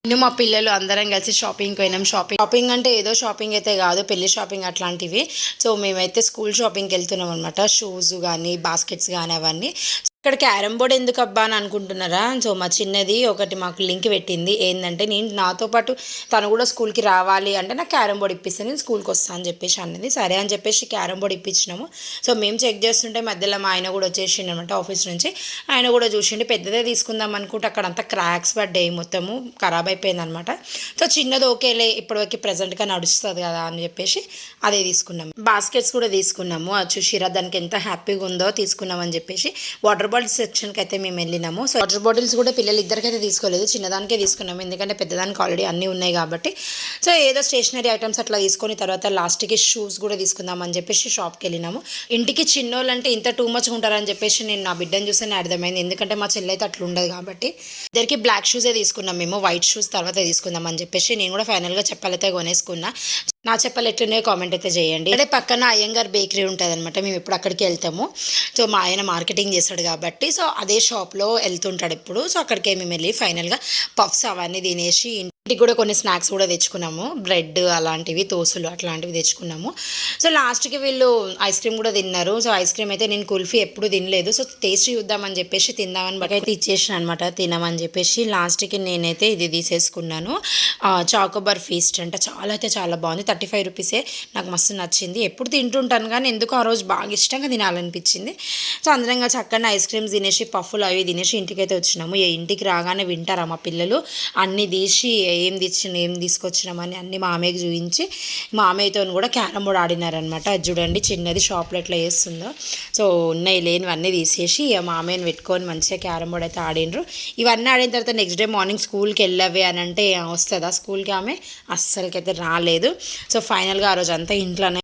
నేను మా పిల్లలు అందరం కలిసి షాపింగ్కి పోయినాం. షాపింగ్ అంటే ఏదో షాపింగ్ అయితే కాదు, పెళ్లి షాపింగ్ అట్లాంటివి. సో మేమైతే స్కూల్ షాపింగ్కి వెళ్తున్నాం అనమాట. షూస్ కానీ బాస్కెట్స్ కానీ అవన్నీ. ఇక్కడ క్యారమ్ బోర్డ్ ఎందుకు అబ్బా అని అనుకుంటున్నారా? సో మా చిన్నది ఒకటి మాకు లింక్ పెట్టింది. ఏంటంటే నేను నాతో పాటు తను కూడా స్కూల్కి రావాలి అంటే నాకు క్యారమ్ బోర్డ్ ఇప్పిస్తే నేను స్కూల్కి వస్తాను అని చెప్పేసి అన్నది. సరే అని చెప్పేసి క్యారమ్ బోర్డ్ ఇప్పించినాము. సో మేము చెక్ చేస్తుంటే మధ్యలో మా ఆయన కూడా వచ్చేసిండు అనమాట ఆఫీస్ నుంచి. ఆయన కూడా చూసిండి, పెద్దదే తీసుకుందాం అనుకుంటే అక్కడ అంతా క్రాక్స్ పడ్డాయి, మొత్తము ఖరాబ్ అయిపోయింది అనమాట. సో చిన్నది ఓకేలే ఇప్పటివరకు ప్రజెంట్గా నడుస్తుంది కదా అని చెప్పేసి అదే తీసుకున్నాము. బాస్కెట్స్ కూడా తీసుకున్నాము. అది చూసిరా దానికి ఎంత హ్యాపీగా ఉందో తీసుకున్నాం అని చెప్పేసి. వాటర్ బాటిల్స్ సెక్షన్కి అయితే మేము వెళ్ళినాము. సో వాటర్ బాటిల్స్ కూడా పిల్లలు ఇద్దరికైతే తీసుకోలేదు, చిన్నదానికే తీసుకున్నాము. ఎందుకంటే పెద్దదానికి ఆల్రెడీ అన్నీ ఉన్నాయి కాబట్టి. సో ఏదో స్టేషనరీ ఐటమ్స్ అట్లా తీసుకొని తర్వాత లాస్ట్కి షూస్ కూడా తీసుకుందాం అని చెప్పేసి షాప్కి వెళ్ళినాము. ఇంటికి చిన్నోళ్ళు అంటే ఇంత టూ మచ్గా ఉంటారని చెప్పేసి నేను నా బిడ్డను చూస్తేనే అర్థమైంది. ఎందుకంటే మా చెల్లి అయితే అట్లా ఉండదు కాబట్టి. ఇద్దరికి బ్లాక్ షూసే తీసుకున్నాం మేము, వైట్ షూస్ తర్వాత తీసుకుందాం అని చెప్పేసి. నేను కూడా ఫైనల్గా చెప్పాలైతే కొనేసుకున్నా. నా చెప్పలు ఎట్లున్నాయో కామెంట్ అయితే చేయండి. అంటే పక్కన అయ్యంగార్ బేకరీ ఉంటుంది అనమాట, మేము ఎప్పుడు అక్కడికి వెళ్తాము. సో మా ఆయన మార్కెటింగ్ చేస్తాడు కాబట్టి సో అదే షాప్లో వెళ్తుంటాడు ఎప్పుడు. సో అక్కడికే మేము వెళ్ళి ఫైనల్గా పఫ్స్ అవన్నీ తినేసి ఇంటికి కూడా కొన్ని స్నాక్స్ కూడా తెచ్చుకున్నాము. బ్రెడ్ అలాంటివి, తోసులు అట్లాంటివి తెచ్చుకున్నాము. సో లాస్ట్కి వీళ్ళు ఐస్ క్రీమ్ కూడా తిన్నారు. సో ఐస్ క్రీమ్ అయితే నేను కుల్ఫీ ఎప్పుడు తినలేదు. సో టేస్ట్ చూద్దామని చెప్పేసి తిందామని బట్టి అయితే ఇచ్చేసిన అనమాట, తినమని చెప్పేసి. లాస్ట్కి నేనైతే ఇది తీసేసుకున్నాను, చాకోబార్ ఫీస్ట్ అంట. చాలా అయితే చాలా బాగుంది, 35 రూపీసే. నాకు మస్తు నచ్చింది. ఎప్పుడు తింటుంటాను కానీ ఎందుకు ఆ రోజు బాగా ఇష్టంగా తినాలనిపించింది. సో అందరంగా చక్కగా ఐస్ క్రీమ్స్ తినేసి పఫ్ఫులు అవి తినేసి ఇంటికైతే వచ్చినాము. ఇంటికి రాగానే వింటారా మా పిల్లలు, అన్నీ తీసి ఏం తీసుకొచ్చినామని అన్ని మామయ్యకి చూపించి మామయ్యతో కూడా క్యారమ్ బోర్డ్ ఆడినారనమాట. అది చూడండి చిన్నది షాప్లో ఎట్లా చేస్తుందో. సో ఉన్నాయి లేనివన్నీ తీసేసి మామయ్యని పెట్టుకొని మంచిగా క్యారమ్ బోర్డ్ అయితే ఆడినరు. ఇవన్నీ ఆడిన తర్వాత నెక్స్ట్ డే మార్నింగ్ స్కూల్కి వెళ్ళవే అని అంటే వస్తుందా స్కూల్కి, ఆమె అస్సలకైతే రాలేదు. సో ఫైనల్గా ఆ రోజు అంతా ఇంట్లోనే